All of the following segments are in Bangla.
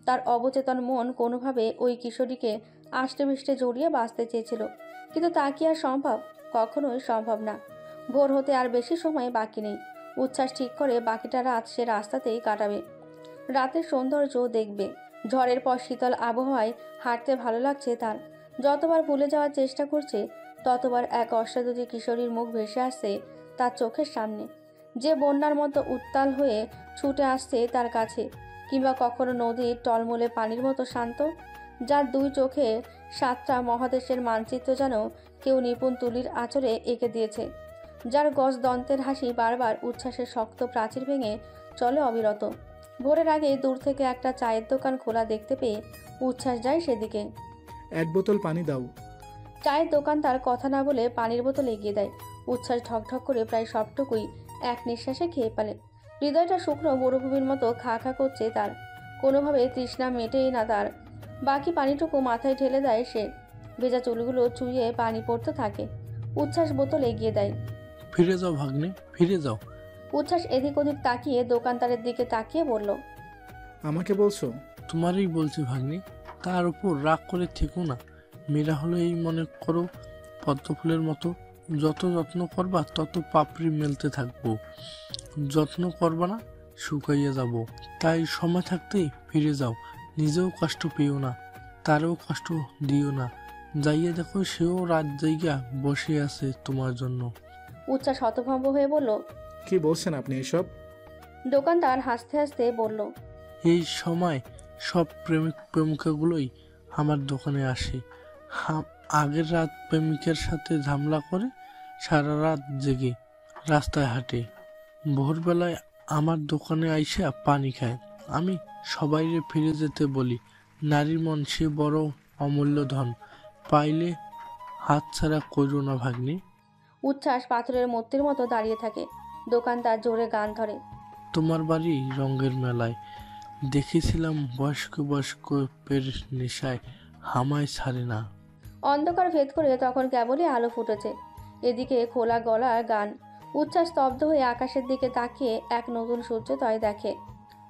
তার অবচেতন মন কোনোভাবে ওই কিশোরীকে আষ্টেপৃষ্টে জড়িয়ে বাঁচতে চেয়েছিল, কিন্তু তা কি আর সম্ভব? কখনোই সম্ভব না। ভোর হতে আর বেশি সময় বাকি নেই। উচ্ছ্বাস ঠিক করে বাকিটা রাত সে রাস্তাতেই কাটাবে, রাতের সৌন্দর্য দেখবে। ঝড়ের পর শীতল আবহাওয়ায় হাঁটতে ভালো লাগছে তার। যতবার ভুলে যাওয়ার চেষ্টা করছে, ততবার এক অসাধু কিশোরীর মুখ ভেসে আসছে তার চোখের সামনে, যে বন্যার মতো উত্তাল হয়ে ছুটে আসছে তার কাছে, কিংবা কখনো নদীর টলমলে পানির মতো শান্ত, যার দুই চোখে সাতটা মহাদেশের মানচিত্র যেন কেউ নিপুণ তুলির আঁচড়ে এঁকে দিয়েছে, যার গজ দন্তের হাসি বারবার উচ্ছ্বাসের শক্ত প্রাচীর ভেঙে চলে অবিরত। ভোরের আগে দূর থেকে একটা চায়ের দোকান খোলা দেখতে পেয়ে উচ্ছ্বাস যায় সেদিকে। এক বোতল পানি দাও। চায়ের দোকানদার কথা না বলে পানির বোতল এগিয়ে দেয়। উচ্ছ্বাস ঢকঢক করে প্রায় সবটুকুই এক নিঃশ্বাসে খেয়ে ফেলে। হৃদয়টা শুকনো মরুভূমির মতো খা খা করছে তার। কোনোভাবে তৃষ্ণা মেটেই না তার। বাকি পানিটুকু মাথায় ঢেলে দেয় সে। ভেজা চুলগুলো চুইয়ে পানি পড়তে থাকে। উচ্ছ্বাস বোতল এগিয়ে দেয়। ফিরে যাও ভাগ্নে, ফিরে যাও। উচ্ছ্বাস এদিক ওদিক তাকিয়ে দোকানদারের দিকে তাকিয়ে বলল, আমাকে বলছো? তোমারই বলছি ভাগ্নে, তার উপর রাগ করে থেকো না। মেয়েরা হলো এই মনে করো পদ্মফুলের মতো, যত যত্ন করবা তত পাপড়ি মেলতে থাকবো, যত্ন করবা না শুকাইয়া যাব। তাই সময় থাকতেই ফিরে যাও। নিজেও কষ্ট পেও না, তারও কষ্ট দিও না। যাইয়া দেখো সেও রাত জায়গা বসে আছে তোমার জন্য। উচ্ছ্বাস হতভম্ব হয়ে বলল, কি বলছেন আপনি এসব? দোকানদার হাসতে হাসতে বলল, এই সময় সব প্রেমিক প্রেমিকাগুলোই আমার দোকানে আসে। আগের রাত প্রেমিকের সাথে ঝামেলা করে সারা রাত জেগে রাস্তায় হাঁটে, ভোরবেলায় আমার দোকানে আইসা পানি খায়। আমি সবাইরে ফিরে যেতে বলি। নারীর মন সে বড় অমূল্য ধন, পাইলে হাতছাড়া কইরো না ভাগ্নে। উচ্ছ্বাস পাথরের মূর্তির মতো দাঁড়িয়ে থাকে। দোকানদার জোরে গান ধরে, তোমার বাড়ি রঙের মেলায় দেখেছিলাম বয়স্ক বয়স্ক পের নেশায় হামায় ছাড়ে না। অন্ধকার ভেদ করে তখন কেবলই আলো ফুটেছে। এদিকে খোলা গলার গান। উচ্ছ্বাস স্তব্ধ হয়ে আকাশের দিকে তাকিয়ে এক নতুন সূর্যোদয় দেখে।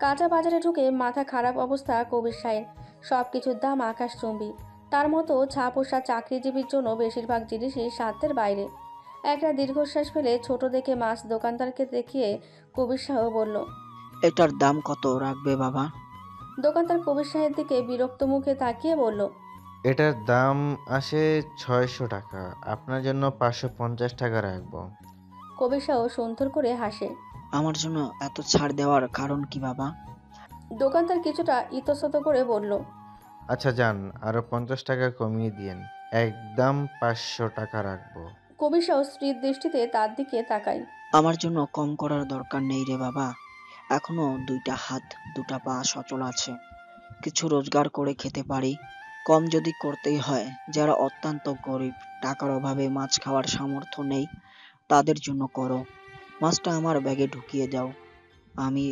কাঁচা বাজারে ঢুকে মাথা খারাপ অবস্থা কবির সাহের। সব কিছুর দাম আকাশচুম্বী। তার মতো ছাপোষা চাকরিজীবীর জন্য বেশিরভাগ জিনিসই সাধ্যের বাইরে। একটা দীর্ঘশ্বাস ফেলে ছোট দেখে মাছ দোকানদারকে দেখিয়ে কবির সাহেব বলল, এটার দাম কত রাখবে বাবা? দোকানদার কবির সাহেবের দিকে বিরক্ত মুখে তাকিয়ে বলল, এটার দাম আসে ৬০০ টাকা, আপনার জন্য ৫৫০ টাকা রাখবো। কবির সাহেব সুন্দর করে হাসে। আমার জন্য এত ছাড় দেওয়ার কারণ কি বাবা? দোকানদার কিছুটা ইতস্তত করে বলল, আচ্ছা যান, আরো ৫০ টাকা কমিয়ে দিয়েন, একদম ৫০০ টাকা রাখবো। কবির সাহেব স্ত্রীর দৃষ্টিতে তার দিকে তাকায়। আমার জন্য কম করার দরকার নেই রে বাবা। এখনো দুইটা হাত দুটা পা সচল আছে, কিছু রোজগার করে খেতে পারি। কম যদি করতেই হয়, যারা অত্যন্ত গরিব, টাকার অভাবে মাছ খাওয়ার সামর্থ্য নেই, তাদের জন্য করো। মাছটা আমার ব্যাগে ঢুকিয়ে দাও, আমি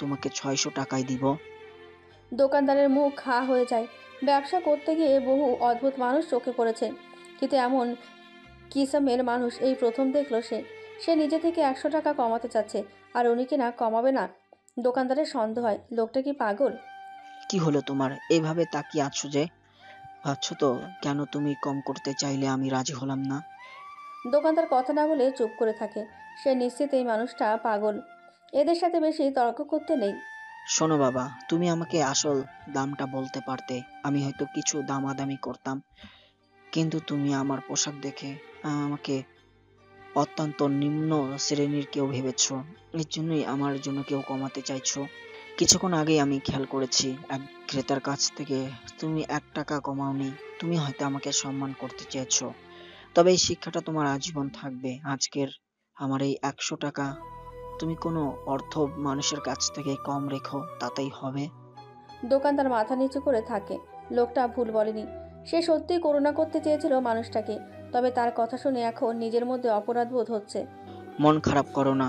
তোমাকে ৬০০ টাকায় দিব। দোকানদারের মুখ হা হয়ে যায়। ব্যবসা করতে গিয়ে বহু অদ্ভুত মানুষ চোখে পড়েছে, কিন্তু এমন কিসমের মানুষ এই প্রথম দেখল সে। সে নিজে থেকে ১০০ টাকা কমাতে চাচ্ছে, আর উনি কিনা কমাবে না। দোকানদারের সন্দেহ হয়, লোকটা কি পাগল? কি হলো তোমার, এভাবে তাকিয়ে আছো যে? ভাবছো তো কেন তুমি কম করতে চাইলে আমি রাজি হলাম না? দোকানদার কথা না বলে চুপ করে থাকে। সে নিশ্চিত এই মানুষটা পাগল। এদের সাথে বেশি তর্ক করতে নেই। শোনো বাবা, তুমি আমাকে আসল দামটা বলতে পারতে, আমি হয়তো কিছু দামাদামি করতাম। কিন্তু তুমি আমার পোশাক দেখে আমাকে অত্যন্ত নিম্ন শ্রেণীর কেউ ভেবেছো। এর জন্যই আমার জন্য কেউ কমাতে চাইছো। কিছুক্ষণ আগেই আমি খেয়াল করেছি এক ক্রেতার কাছ থেকে তুমি ১ টাকা কমাওনি। তুমি হয়তো আমাকে সম্মান করতে চেয়েছো, তবে এই শিক্ষাটা তোমার আজীবন থাকবে। আজকের আমার এই ১০০ টাকা তুমি কোনো অর্থ মানুষের কাছ থেকে কম রেখো, তাতেই হবে। দোকানদার মাথা নিচু করে থাকে। লোকটা ভুল বলেনি। সে সত্যিই করুণা করতে চেয়েছিল মানুষটাকে, তবে তার কথা শুনে এখন নিজের মধ্যে অপরাধ বোধ হচ্ছে। মন খারাপ করো না,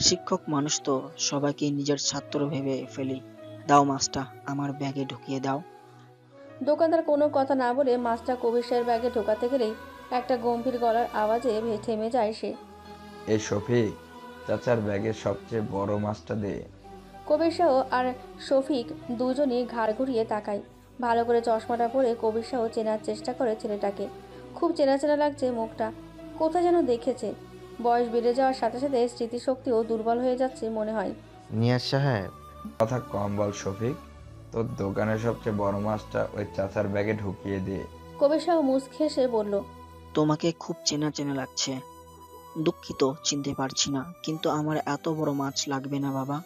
শিক্ষক মানুষ তো সবাইকে নিজের ছাত্র ভেবে ফেলি। দাও মাছটা আমার ব্যাগে ঢুকিয়ে দাও। দোকানদার কোনো কথা না বলে মাছটা কবির সাহেবের ব্যাগে ঢোকাতে গেলেই একটা গম্ভীর গলার আওয়াজে থেমে যায় সে। এই শফিক, চাচার ব্যাগের সবচেয়ে বড় মাছটা দে। কবির শাহ আর শফিক দুজনই ঘাড় ঘুরিয়ে তাকায়। ভালো করে চশমাটা পরে কবির শাহ চেনার চেষ্টা করে ছেলেটাকে। খুব চেনা চেনা লাগছে মুখটা, কোথায় যেন দেখেছে। বয়স বেড়ে যাওয়ার সাথে সাথে স্মৃতিশক্তিও দুর্বল হয়ে যাচ্ছে মনে হয়। নিয়াজ সাহেব, কথা কম বল শফিক, তোর দোকানের সবচেয়ে বড় মাছটা ওই চাচার ব্যাগে ঢুকিয়ে দিয়ে। কবির শাহ মুচকি হেসে বলল, তোমাকে খুব চেনা চেনা লাগছে। দুঃখিত, চিনতে পারছি না, কিন্তু আমার এত বড় মাছ লাগবে না বাবা।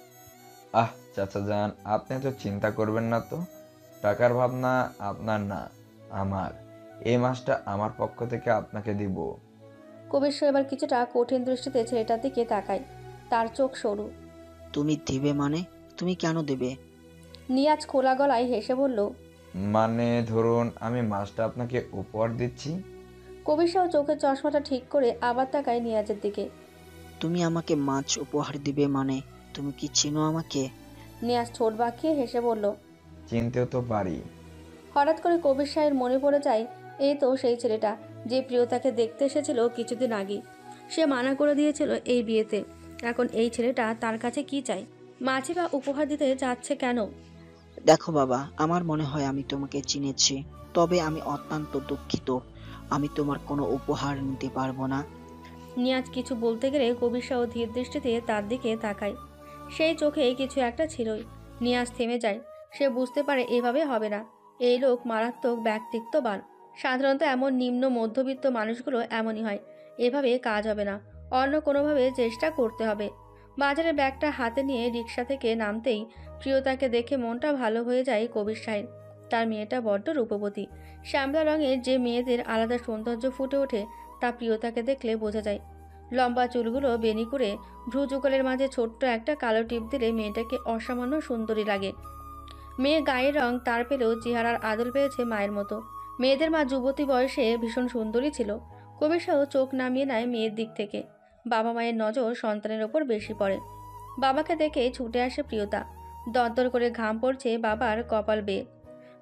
আহ চাচা যান, আপনি তো চিন্তা করবেন না তো। টাকার ভাবনা আপনার না, আমার। এই মাছটা আমার পক্ষ থেকে আপনাকে দিব। কবির শাহ এবার কিছুটা কঠিন দৃষ্টিতে ছেলেটার দিকে তাকায়। তার চোখ সরু। তুমি দিবে মানে? তুমি কেন দেবে? নিয়াজ খোলা গলায় হেসে বলল, মানে ধরুন আমি মাছটা আপনাকে উপহার দিচ্ছি। কবির শাহ চোখের চশমাটা ঠিক করে আবার তাকায় নিয়াজের দিকে। তুমি আমাকে মাছ উপহার দিবে মানে? তুমি কি চিনো আমাকে? নিয়াজ ঠোঁট বাঁকিয়ে হেসে বলল। চিনতেও তো পারি। হঠাৎ করে কবির শাহের মনে পড়ে যায়, এই তো সেই ছেলেটা যে প্রিয়তাকে দেখতে এসেছিল কিছুদিন আগে। সে মানা করে দিয়েছিল এই বিয়েতে। এখন এই ছেলেটা তার কাছে কি চায়? মাছি বা উপহার দিতে যাচ্ছে কেন? দেখো বাবা, আমার মনে হয় আমি তোমাকে চিনেছি, তবে আমি অত্যন্ত দুঃখিত, আমি তোমার কোনো উপহার নিতে পারবো না। নিয়াজ কিছু বলতে গেলে কবির শাহ ধীর দৃষ্টিতে তার দিকে তাকায়। সেই চোখে কিছু একটা ছিলই। নিয়াজ থেমে যায়। সে বুঝতে পারে এভাবে হবে না। এই লোক মারাত্মক ব্যক্তিত্ববান। সাধারণত এমন নিম্ন মধ্যবিত্ত মানুষগুলো এমনই হয়। এভাবে কাজ হবে না, অন্য কোনোভাবে চেষ্টা করতে হবে। বাজারের ব্যাগটা হাতে নিয়ে রিক্সা থেকে নামতেই প্রিয়তাকে দেখে মনটা ভালো হয়ে যায় কবির শাহের। তার মেয়েটা বড্ড রূপবতী। শ্যামলা রঙের যে মেয়েদের আলাদা সৌন্দর্য ফুটে ওঠে তা প্রিয়তাকে দেখলে বোঝা যায়। লম্বা চুলগুলো বেনি করে ভ্রু যুগলের মাঝে ছোট্ট একটা কালো টিপ দিলে মেয়েটাকে অসামান্য সুন্দরী লাগে। মেয়ে গায়ের রং তার পেলেও চেহারার আদল পেয়েছে মায়ের মতো। মেয়েদের মা যুবতী বয়সে ভীষণ সুন্দরী ছিল। কবির শাহ চোখ নামিয়ে নেয় মেয়ের দিক থেকে। বাবা মায়ের নজর সন্তানের ওপর বেশি পড়ে। বাবাকে দেখে ছুটে আসে প্রিয়তা। দরদর করে ঘাম পড়ছে বাবার কপাল বেয়ে।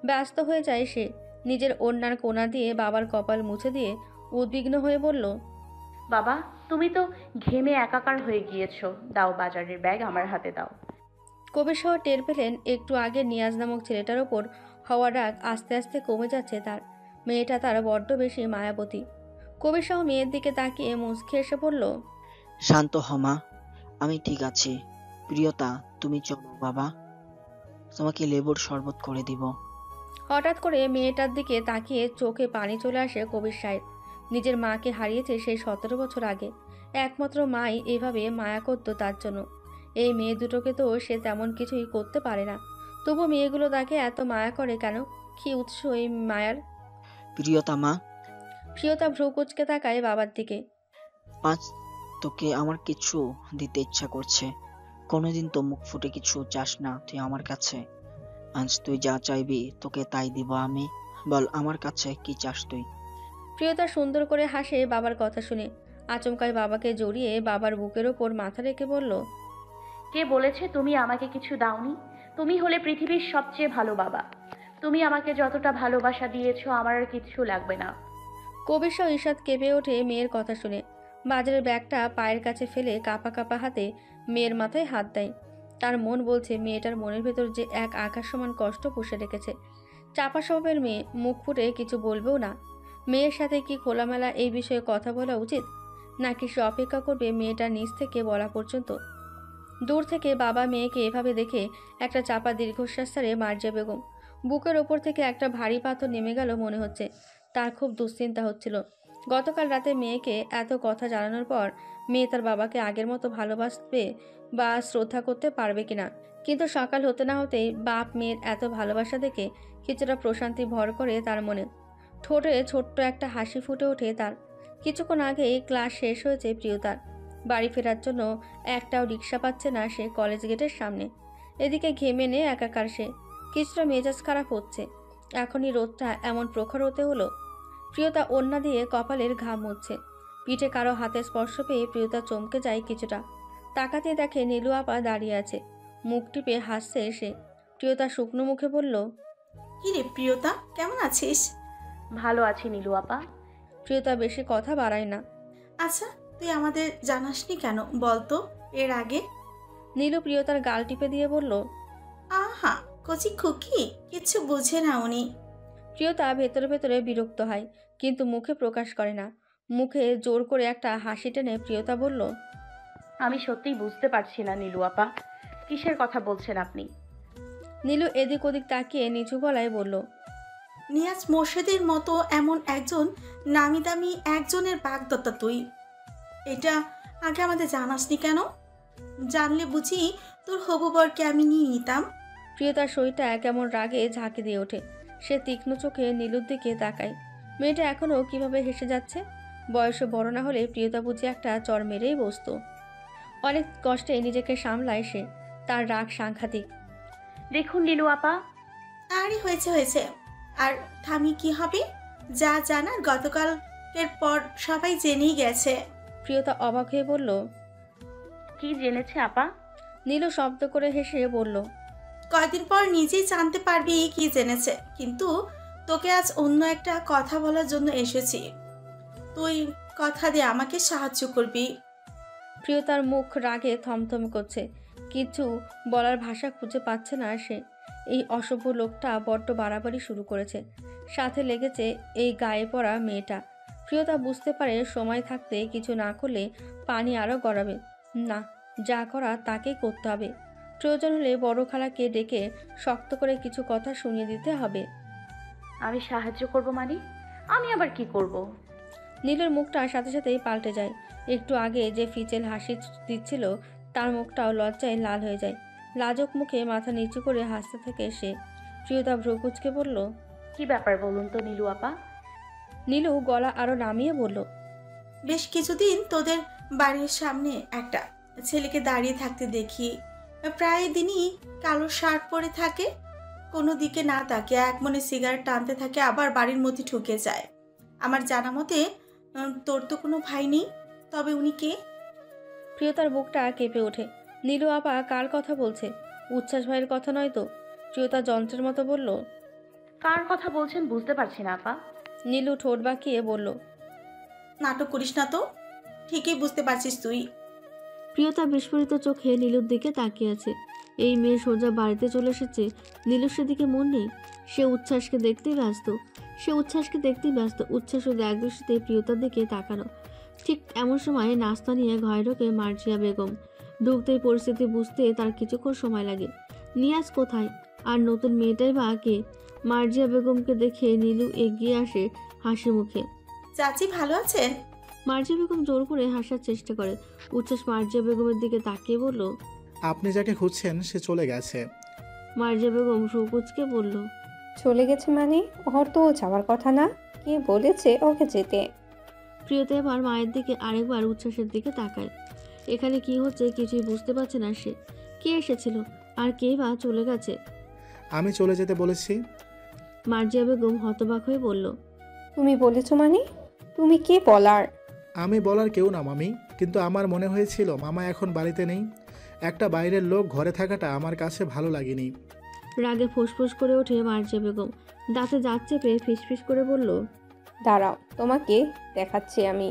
ব্যস্ত হয়ে যায় সে। নিজের ওড়নার কোণা দিয়ে বাবার কপাল মুছে দিয়ে উদ্বিগ্ন হয়ে বলল, বাবা, তুমি তো ঘেমে একাকার হয়ে গিয়েছো। দাও বাজারের ব্যাগ আমার হাতে দাও। কবির শাহ টের পেলেন একটু আগে নিয়াজ নামক ছেলেটার ওপর হওয়া রাগ আস্তে আস্তে কমে যাচ্ছে তার। মেয়েটা তার বড্ড বেশি মায়াবতী। কবির শাহ মেয়ের দিকে তাকিয়ে মুচকি এসে বলল, শান্ত হমা, আমি ঠিক আছি। প্রিয়তা, তুমি চলো বাবা, তোমাকে লেবুর শরবত করে দিব। হঠাৎ করে মেয়েটার দিকে তাকিয়ে চোখে পানি চলে আসে কবির শাহের। নিজের মাকে হারিয়েছে সেই 17 বছর আগে। একমাত্র মাই এভাবে মায়া করতো তার জন্য। এই মেয়ে দুটোকে তো সে তেমন কিছুই করতে পারে না। তবু মেয়েগুলো তাকে এত মায়া করে কেন? কি উৎস এই মায়ার? প্রিয়তা মা, প্রিয়তা ভ্রু কুচকে তাকায় বাবার দিকে। আজ তোকে আমার কিছু দিতে ইচ্ছা করছে। কোনোদিন তো মুখ ফুটে কিছু চাস না তুই আমার কাছে। আজ তুই যা চাইবি তোকে তাই দিব আমি। বল আমার কাছে কি চাস তুই? প্রিয়তা সুন্দর করে হাসে বাবার কথা শুনে। আচমকায় বাবাকে জড়িয়ে বাবার বুকের ওপর মাথা রেখে বলল, কে বলেছে তুমি আমাকে কিছু দাওনি? তুমি হলে পৃথিবীর সবচেয়ে ভালো বাবা। তুমি আমাকে যতটা ভালোবাসা দিয়েছো আমার আর কিছু লাগবে না। কবির শাহ ঈষৎ কেঁপে ওঠে মেয়ের কথা শুনে। বাজারের ব্যাগটা পায়ের কাছে ফেলে কাঁপা কাঁপা হাতে মেয়ের মাথায় হাত দেয়। তার মন বলছে মেয়েটার মনের ভেতর যে এক আকাশ সমান কষ্ট পুষে রেখেছে। চাপা স্বভাবের মেয়ে, মুখ ফুটে কিছু বলবেও না। মেয়ের সাথে কি খোলামেলা এই বিষয়ে কথা বলা উচিত, নাকি সে অপেক্ষা করবে মেয়েটার নিজ থেকে বলা পর্যন্ত? দূর থেকে বাবা মেয়েকে এভাবে দেখে একটা চাপা দীর্ঘশ্বাস ছাড়ে মার্জিয়া বেগম। বুকের ওপর থেকে একটা ভারী পাথর নেমে গেল মনে হচ্ছে। তার খুব দুশ্চিন্তা হচ্ছিল। গতকাল রাতে মেয়েকে এত কথা জানানোর পর মেয়ে তার বাবাকে আগের মতো ভালোবাসবে বা শ্রদ্ধা করতে পারবে কিনা। কিন্তু সকাল হতে না হতেই বাপ মেয়ের এত ভালোবাসা দেখে কিছুটা প্রশান্তি ভর করে তার মনে। ঠোঁটে ছোট্ট একটা হাসি ফুটে ওঠে তার। কিছুক্ষণ আগেই ক্লাস শেষ হয়েছে প্রিয়তার। বাড়ি ফেরার জন্য একটাও রিক্সা পাচ্ছে না সে কলেজ গেটের সামনে। এদিকে ঘেমে নে একাকার সে। কিছুটা মেজাজ খারাপ হচ্ছে। এখনই রোদটা এমন প্রখর হতে হলো। প্রিয়তা ওড়না দিয়ে কপালের ঘাম মুছছে। পিঠে কারো হাতে স্পর্শ পেয়ে প্রিয়তা চমকে যায় কিছুটা। তাকাতে দেখে নীলু আপা দাঁড়িয়ে আছে। মুখ টিপে হাসছে সে। প্রিয়তা শুকনো মুখে বলল, কি রে প্রিয়তা, কেমন আছিস? ভালো আছি নীলু আপা। প্রিয়তা বেশি কথা বাড়ায় না। আচ্ছা, তুই আমাদের জানাসনি কেন বল তো এর আগে? নীলু প্রিয়তার গাল টিপে দিয়ে বলল, আহা, কচি খুকি, কিচ্ছু বুঝে না উনি। প্রিয়তা ভেতরে ভেতরে বিরক্ত হয়, কিন্তু মুখে প্রকাশ করে না। মুখে জোর করে একটা হাসি টেনে প্রিয়তা বলল, আমি সত্যিই বুঝতে পারছি না নীলু আপা, কিসের কথা বলছেন আপনি? নীলু এদিক ওদিক তাকিয়ে নিচু গলায় বলল, নিয়াজ মোর্শেদের মতো এমন একজন নামি দামি একজনের বাগদত্তা তুই। এটা আগে আমাদের জানাসনি কেন? জানলে বুঝি তোর হবু বরকে আমি নিয়ে নিতাম। প্রিয়তার শরীরটা কেমন রাগে ঝাঁকি দিয়ে ওঠে। সে তীক্ষ্ণ চোখে নীলুর দিকে তাকায়। মেয়েটা এখনও কিভাবে হেসে যাচ্ছে। বয়সে বড় না হলে প্রিয়তা বুঝি একটা চর মেরেই বসতো। অনেক কষ্টে নিজেকে সামলায় সে। তার রাগ সাংঘাতিক। দেখুন নীলু আপা, আরে হয়েছে হয়েছে, আর থামি কি হবে? যা জানার গতকালের পর সবাই জেনেই গেছে। প্রিয়তা অবাক হয়ে বলল, কি জেনেছে আপা? নীলু শব্দ করে হেসে বলল, কয়দিন পর নিজেই জানতে পারবি কি জেনেছে, কিন্তু তোকে আজ অন্য একটা কথা বলার জন্য এসেছি। তুই কথা দিয়ে আমাকে সাহায্য করবি। প্রিয়তার মুখ রাগে থমথমে করছে। কিছু বলার ভাষা খুঁজে পাচ্ছে না সে। এই অসভ্য লোকটা বড্ড বাড়াবাড়ি শুরু করেছে। সাথে লেগেছে এই গায়ে পড়া মেয়েটা। প্রিয়তা বুঝতে পারে সময় থাকতে কিছু না করলে পানি আরও গড়াবে। না, যা করা তাকেই করতে হবে। প্রয়োজন হলে বড় খালাকে ডেকে শক্ত করে কিছু কথা শুনিয়ে দিতে হবে। আমি সাহায্য করব মানে? আমি আবার কি করব? নীলের মুখটা সাথে সাথেই পাল্টে যায়। একটু আগে যে ফিচেল হাসি দিচ্ছিল তার মুখটাও লজ্জায় লাল হয়ে যায়। লাজক মুখে মাথা নিচু করে হাসতে থাকে সে। প্রিয়তা ভ্রুকুচকে বলল, কি ব্যাপার বলুন তো নীলু আপা? নীলু গলা আরো নামিয়ে বলল, বেশ কিছুদিন তোদের বাড়ির সামনে একটা ছেলেকে দাঁড়িয়ে থাকতে দেখি। প্রায় দিনই কালো শার্ট পরে থাকে, কোনো দিকে না তাকে এক মনে সিগারেট টানতে থাকে, আবার বাড়ির মধ্যে ঢুকে যায়। আমার জানা মতে তোর তো কোনো ভাই নেই, তবে উনি কে? প্রিয়তার বুকটা কেঁপে ওঠে। নীলু আপা কার কথা বলছে? উচ্ছ্বাস ভাইয়ের কথা নয় তো? প্রিয়তা যন্ত্রের মতো বলল, কার কথা বলছেন বুঝতে পারছি না আপা। নীলু ঠোঁট বাঁকিয়ে বলল, নাটক করিস না তো, ঠিকই বুঝতে পারছিস তুই। প্রিয়তা বিস্ফোরিত চোখে নীলুর দিকে তাকিয়ে আছে। এই মেয়ে সোজা বাড়িতে চলে এসেছে, নীলুর সেদিকে মন নেই। সে উচ্ছ্বাসকে দেখতেই ব্যস্ত। উচ্ছ্বাস ও একদৃষ্টিতে প্রিয়তার দিকে তাকানো। ঠিক এমন সময় নাস্তা নিয়ে ঘরে ঢোকে মার্জিয়া বেগম। ঢুকতেই পরিস্থিতি বুঝতে তার কিছুক্ষণ সময় লাগে। নিয়াজ কোথায়, আর নতুন মেয়েটাই বা কে? মার্জিয়া বেগমকে দেখে নীলু এগিয়ে আসে হাসি মুখে। চাচি ভালো আছেন? মার্জিয়া বেগম জোর করে হাসার চেষ্টা করে। উচ্ছ্বাস মার্জিয়া বেগমের দিকে তাকিয়ে বলল, আপনি যাকে খুঁজছেন সে চলে গেছে। মার্জিয়া বেগম সুকুচকে বলল, চলে গেছে মানে? ওর তো যাওয়ার কথা না, কে বলেছে ওকে যেতে? প্রিয়তা এবার মায়ের দিকে আরেকবার উচ্ছ্বাসের দিকে তাকায়। এখানে কি হচ্ছে কিছুই বুঝতে পারছে না সে। কে এসেছিল আর কে বা চলে গেছে? আমি চলে যেতে বলেছি। মার্জিয়া বেগম হতবাক হয়ে বলল, তুমি বলেছো মানে? তুমি কে বলার? আমি বলার কেউ না মামি, কিন্তু আমার মনে হয়েছিল মামা এখন বাড়িতে নেই। একটা বাইরের লোক ঘরে থাকাটা আমার কাছে ভালো লাগেনি। রাগে ফোঁসফোঁস করে ওঠে মার্জিয়া বেগম। দাঁতে দাঁত চেপে ফিসফিস করে বলল, দাঁড়াও, তোমাকে দেখাচ্ছি আমি।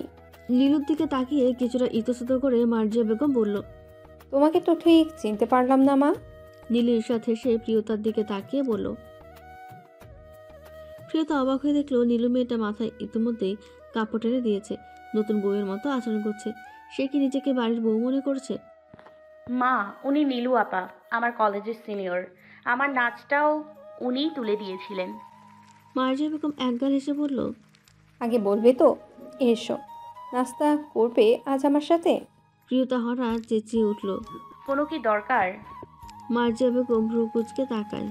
নীলুর দিকে তাকিয়ে কিছুটা ইতস্তত করে মার্জিয়া বেগম বলল, তোমাকে তো ঠিক চিনতে পারলাম না মা। নীলু ঈর্ষাদ হেসে প্রিয়তার দিকে তাকিয়ে বলল। প্রিয়তা অবাক হয়ে দেখলো নীলু মেয়েটা মাথায় ইতিমধ্যেই কাপড় টেনে দিয়েছে। নতুন বউয়ের মতো আচরণ করছে। সে কি নিজেকে বাড়ির বউ মনে করছে? মা, উনি নীলু আপা, আমার কলেজের সিনিয়র। আমার নাচটাও উনিই তুলে দিয়েছিলেন। মার্জিয়া বেগম একগাল হেসে বলল, আগে বলবে তো? এসো, নাস্তা করবে আজ আমার সাথে? প্রিয়তা হঠাৎ চেঁচিয়ে উঠল। কোনো কি দরকার? মার্জিয়া বেগম ভ্রু কুঁচকে তাকায়।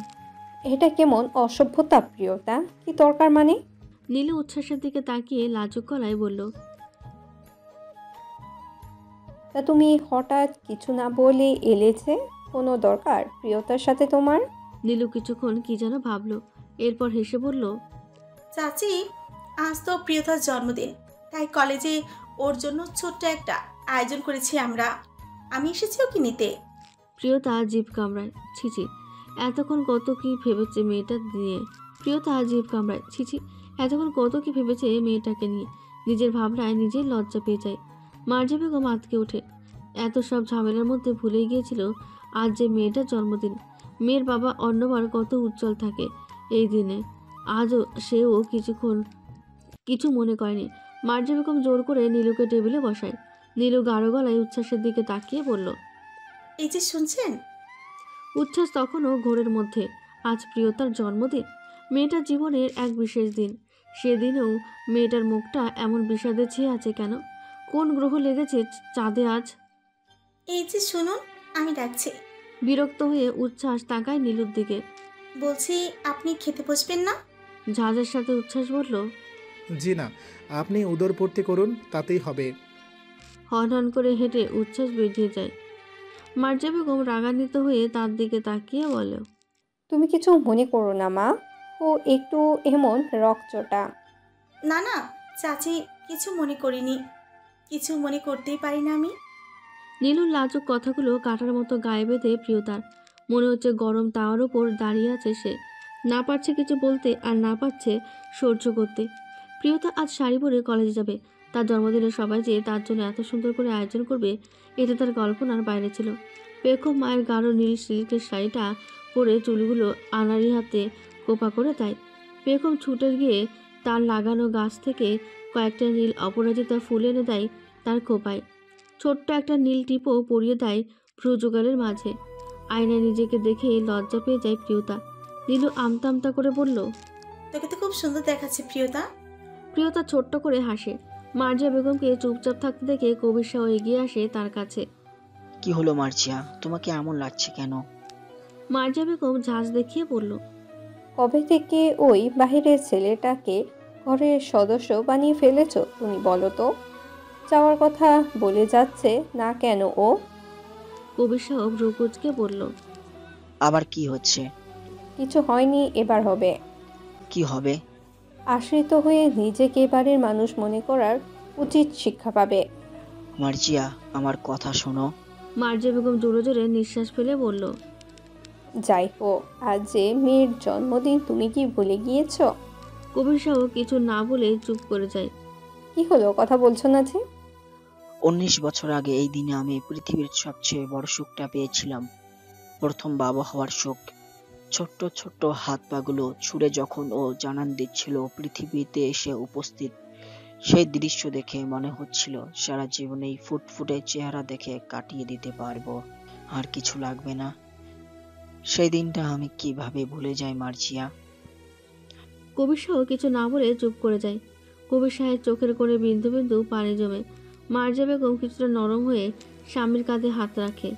এটা কেমন অসভ্যতা প্রিয়তা? কি দরকার মানে? নীলু উচ্ছ্বাসের দিকে তাকিয়ে লাজুক গলায় বলল, তা তুমি হঠাৎ কিছু না বলে এলে যে? কোনো দরকার প্রিয়তার সাথে তোমার? নীলু কিছুক্ষণ কি যেন ভাবলো, এরপর হেসে বলল, চাচি, আজ তো প্রিয়তার জন্মদিন, তাই কলেজে ওর জন্য ছোট্ট একটা আয়োজন করেছি আমরা। আমি এসেছি ওকে নিতে। প্রিয়তা জিভ কামড়ায়। ছিছি, এতক্ষণ কত কি ভেবেছে মেয়েটা নিয়ে। মেয়েটাকে নিয়ে। নিজের ভাবনায় নিজের লজ্জা পেয়ে যায়। মার্জিয়া বেগম আতকে ওঠে। এত সব ঝামেলার মধ্যে ভুলেই গিয়েছিল আজ যে মেয়েটার জন্মদিন। মেয়ের বাবা অন্যবার কত উজ্জ্বল থাকে এই দিনে, আজও সেও কিছু মনে করেনি। মার্জিয়া বেগম জোর করে নীলুকে টেবিলে বসায়। নীলু গাঢ় গলায় উচ্ছ্বাসের দিকে তাকিয়ে বলল, এই যে শুনছেন? উচ্ছ্বাস তখনও ঘোরের মধ্যে। আজ প্রিয়তার জন্মদিন, মেয়েটার জীবনের এক বিশেষ দিন। সেদিনেও মেয়েটার মুখটা এমন বিষাদে ছেয়ে আছে কেন? কোন গ্রহ লেগেছে চাঁদে আজ? এই যে শুনুন, আমি ডাকছি। বিরক্ত হয়ে উচ্ছ্বাস তাকায় নীলুর দিকে। বলছি, আপনি খেতে বসবেন না? ঝাঁজের সাথে উচ্ছ্বাস বলল, জি না, আপনি উদরপূর্তি করুন, তাতেই হবে। হন হন করে হেঁটে উচ্ছ্বাস বেরিয়ে যায়। মার্জিয়া বেগম রাগান্বিত হয়ে তার দিকে তাকিয়ে বলে, তুমি কিছু মনে করো না মা, ও একটু এমন রকচটা। না না চাচি, কিছু মনে করিনি। কিছু মনে করতেই পারি না আমি। নীলুর লাজুক কথাগুলো কাটার মতো গায়ে বেঁধে প্রিয়তার। মনে হচ্ছে গরম তাওয়ার ওপর দাঁড়িয়ে আছে সে, না পারছে কিছু বলতে আর না পারছে সহ্য করতে। প্রিয়তা আজ শাড়ি পরে কলেজে যাবে। তার জন্মদিনে সবাই যে তার জন্য এত সুন্দর করে আয়োজন করবে, এটা তার কল্পনার বাইরে ছিল। পেখম মায়ের গাঢ় নীল সিল্কের শাড়িটা পরে চুলগুলো আনাড়ি হাতে কোপা করে দেয়। পেখম ছুটে গিয়ে তার লাগানো গাছ থেকে কয়েকটা নীল অপরাজিতা ফুল এনে দেয় তার খোপায়। ছোট্ট একটা নীল টিপও পরিয়ে দেয় ভ্রুযুগলের মাঝে। আয়নায় নিজেকে দেখে লজ্জা পেয়ে যায় প্রিয়তা। নীলু আমতা আমতা করে বলল, তোকে তো খুব সুন্দর দেখাচ্ছে প্রিয়তা। প্রিয়তা ছোট্ট করে হাসে। মার্জিয়া বেগমকে চুপচাপ থাকতে দেখে কবির শাহ এগিয়ে আসে তার কাছে। কি হলো মার্জিয়া, তোমাকে এমন লাগছে কেন? মার্জিয়া বেগম ঝাঁজ দেখিয়ে বলল, কবে থেকে ওই বাহিরের ছেলেটাকে ঘরের সদস্য বানিয়ে ফেলেছো তুমি বলো তো? যাওয়ার কথা বলে যাচ্ছে না কেন ও? কবির শাহ ভ্রুকুচকে বলল, আবার কি হচ্ছে? কিছু হয়নি, এবার হবে। কি হবে? আশ্রিত হয়ে নিজেকে বাড়ির মানুষ মনে করার উচিত শিক্ষা পাবে। মার্জিয়া, আমার কথা শোনো। মার্জিয়া বেগম জোরে জোরে নিঃশ্বাস ফেলে বলল, যাই হোক, আজ যে মেয়ের জন্মদিন তুমি কি ভুলে গিয়েছো? কবির শাহ কিছু না বলে চুপ করে যায়। কি হলো, কথা বলছো না যে? 19 বছর আগে এই দিনে আমি পৃথিবীর সবচেয়ে বড় সুখটা পেয়েছিলাম। প্রথম বাবা হওয়ার সুখ। ছোট্ট ছোট্ট হাত পাগুলো ছুঁড়ে যখন ও জানান দিচ্ছিল পৃথিবীতে এসে উপস্থিত, সেই দৃশ্য দেখে মনে হচ্ছিল সারা জীবনে এই ফুটফুটে চেহারা দেখে কাটিয়ে দিতে পারবো, আর কিছু লাগবে না। সেই দিনটা আমি কিভাবে ভুলে যাই মার্জিয়া? কবির শাহ কিছু না বলে চুপ করে যায়। কবির শাহের চোখের কোণে বিন্দু বিন্দু পানি জমে। মার্জিয়া বেগম কিছুটা নরম হয়ে স্বামীর কাঁধে হাত রাখে।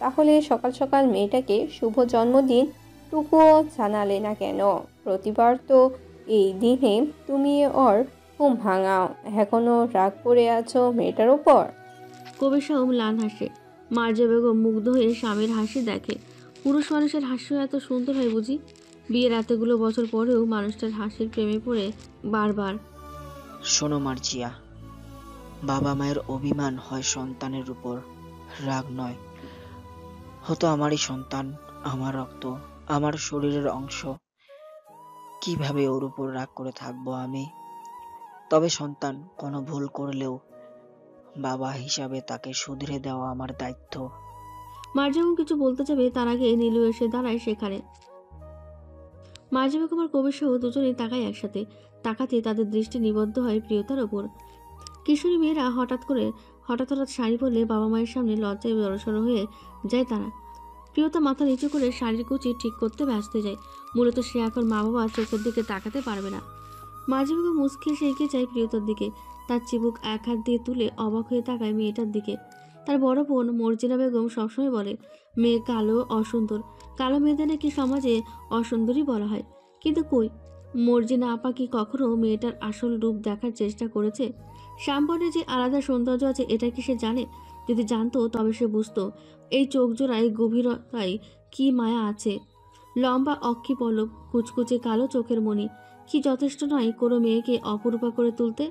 তাহলে সকাল সকাল মেয়েটাকে শুভ জন্মদিন টুকুও জানালে না কেন? প্রতিবার তো এই দিনে তুমি ওর ঘুম ভাঙাও, এখনো রাগ করে আছো মেয়েটার ওপর? কবির শাহ ম্লান হাসে। মার্জিয়া বেগম মুগ্ধ হয়ে স্বামীর হাসি দেখে। পুরুষ মানুষের হাস্য এত সুন্দর হয় বুঝি? বিয়ের এতগুলো বছর পরেও মানুষটার হাসির প্রেমে পড়ে বারবার। শোনো মার্জিয়া, বাবা মায়ের অভিমান হয় সন্তানের উপর, রাগ নয়। হতো আমারই সন্তান, আমার রক্ত, আমার শরীরের অংশ। কিভাবে ওর উপর রাগ করে থাকবো আমি? তবে সন্তান কোনো ভুল করলেও বাবা হিসাবে তাকে শুধরে দেওয়া আমার দায়িত্ব। মার্জিয়া বেগম কিছু বলতে যাবে, তার আগে নীলু এসে দাঁড়ায় সেখানে। মার্জিয়া বেগম আর কবির শাহ দুজনেই তাকায় একসাথে। তাকাতে তাদের দৃষ্টি নিবদ্ধ হয় প্রিয়তার ওপর। কিশোরী মেয়েরা হঠাৎ হঠাৎ শাড়ি পরলে বাবা মায়ের সামনে লজ্জায় জড়সড় হয়ে যায় তারা। প্রিয়তা মাথা নিচু করে শাড়ির কুচি ঠিক করতে ব্যস্ত যায়। মূলত সে এখন মা বাবা চোখের দিকে তাকাতে পারবে না। মাঝে বেগম মুচকি এসে এগিয়ে যায় প্রিয়তার দিকে। তার চিবুক এক হাত দিয়ে তুলে অবাক হয়ে তাকায় মেয়েটার দিকে। তার বড় বোন মর্জিনা বেগম সবসময় বলে, মেয়ে কালো, অসুন্দর। কালো মেয়েদের নাকি সমাজে অসুন্দরী বলা হয়। কিন্তু কই, মর্জিনা আপা কি কখনো মেয়েটার আসল রূপ দেখার চেষ্টা করেছে? শ্যামবর্ণে যে আলাদা সৌন্দর্য আছে এটা কি সে জানে? যদি জানতো তবে সে বুঝতো এই চোখ জোড়ায় গভীরতায় কি মায়া আছে। লম্বা অক্ষি পল্লব, কুচকুচে কালো চোখের মণি কি যথেষ্ট নয় কোনো মেয়েকে অপরূপা করে তুলতে?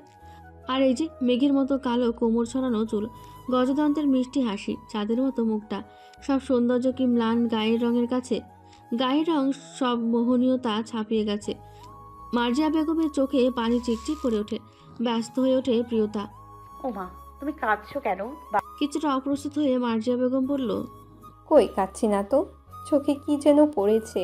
আর এই যে মেঘের মতো কালো কোমর ছড়ানো চুল, গজদন্তের মিষ্টি হাসি, চাঁদের মতো মুখটা, সব সৌন্দর্য কি ম্লান গায়ের রঙের কাছে? গায়ের রং সব মোহনীয়তা ছাপিয়ে গেছে। মার্জিয়া বেগমের চোখে পানি চিকচিক করে ওঠে। ব্যস্ত হয়ে ওঠে প্রিয়তা। ওমা, তুমি কাঁদছো কেন? কিছুটা অপ্রস্তুত হয়ে মার্জিয়া বেগম বলল, কই কাচ্ছি না তো, চোখে কি যেন পড়েছে।